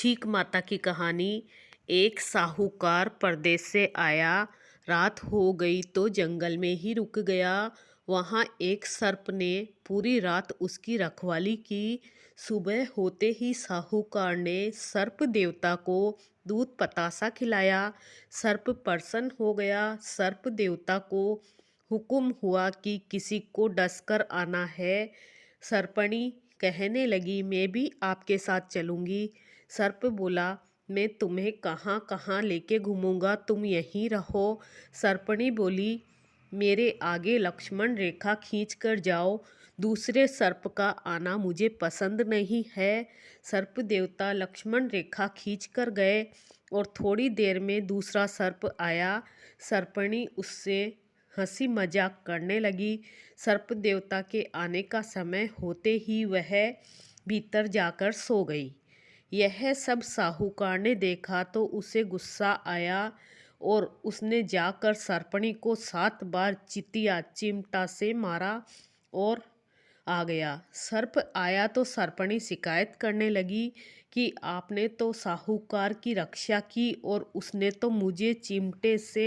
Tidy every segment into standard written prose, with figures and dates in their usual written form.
छीक माता की कहानी। एक साहूकार परदेश से आया। रात हो गई तो जंगल में ही रुक गया। वहाँ एक सर्प ने पूरी रात उसकी रखवाली की। सुबह होते ही साहूकार ने सर्प देवता को दूध पतासा खिलाया। सर्प प्रसन्न हो गया। सर्प देवता को हुक्म हुआ कि किसी को डसकर आना है। सर्पणी कहने लगी, मैं भी आपके साथ चलूंगी। सर्प बोला, मैं तुम्हें कहाँ कहाँ लेके घूमूंगा, तुम यहीं रहो। सर्पणी बोली, मेरे आगे लक्ष्मण रेखा खींच कर जाओ, दूसरे सर्प का आना मुझे पसंद नहीं है। सर्प देवता लक्ष्मण रेखा खींच कर गए और थोड़ी देर में दूसरा सर्प आया। सर्पणी उससे हंसी मजाक करने लगी। सर्प देवता के आने का समय होते ही वह भीतर जाकर सो गई। यह सब साहूकार ने देखा तो उसे गुस्सा आया और उसने जाकर सर्पणी को 7 बार चितिया चिमटा से मारा और आ गया। सर्प आया तो सर्पणी शिकायत करने लगी कि आपने तो साहूकार की रक्षा की और उसने तो मुझे चिमटे से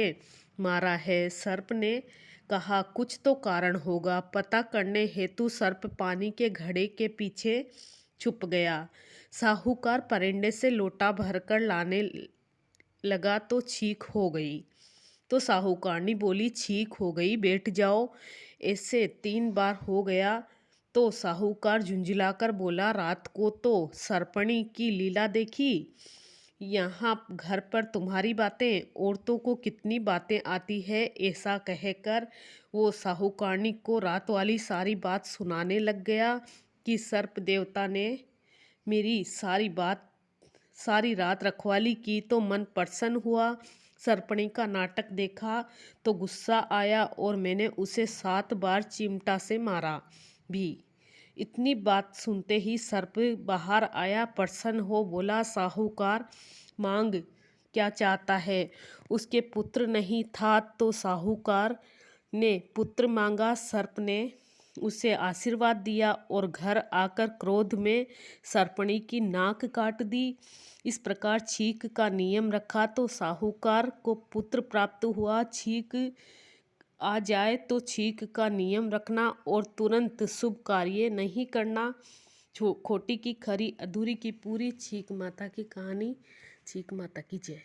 मारा है। सर्प ने कहा, कुछ तो कारण होगा। पता करने हेतु सर्प पानी के घड़े के पीछे छुप गया। साहूकार परिंदे से लोटा भरकर लाने लगा तो छींक हो गई। तो साहूकारनी बोली, छींक हो गई, बैठ जाओ। ऐसे 3 बार हो गया तो साहूकार झुंझुलाकर बोला, रात को तो सर्पणी की लीला देखी। यहाँ घर पर तुम्हारी बातें, औरतों को कितनी बातें आती है। ऐसा कहकर वो साहूकारनी को रात वाली सारी बात सुनाने लग गया कि सर्प देवता ने मेरी सारी रात रखवाली की तो मन प्रसन्न हुआ। सर्पणी का नाटक देखा तो गुस्सा आया और मैंने उसे 7 बार चिमटा से मारा भी। इतनी बात सुनते ही सर्प बाहर आया, प्रसन्न हो बोला, साहूकार मांग क्या चाहता है। उसके पुत्र नहीं था तो साहूकार ने पुत्र मांगा। सर्प ने उसे आशीर्वाद दिया और घर आकर क्रोध में सर्पणी की नाक काट दी। इस प्रकार छींक का नियम रखा तो साहूकार को पुत्र प्राप्त हुआ। छींक आ जाए तो छींक का नियम रखना और तुरंत शुभ कार्य नहीं करना। खोटी की खरी, अधूरी की पूरी। छींक माता की कहानी। छींक माता की जय।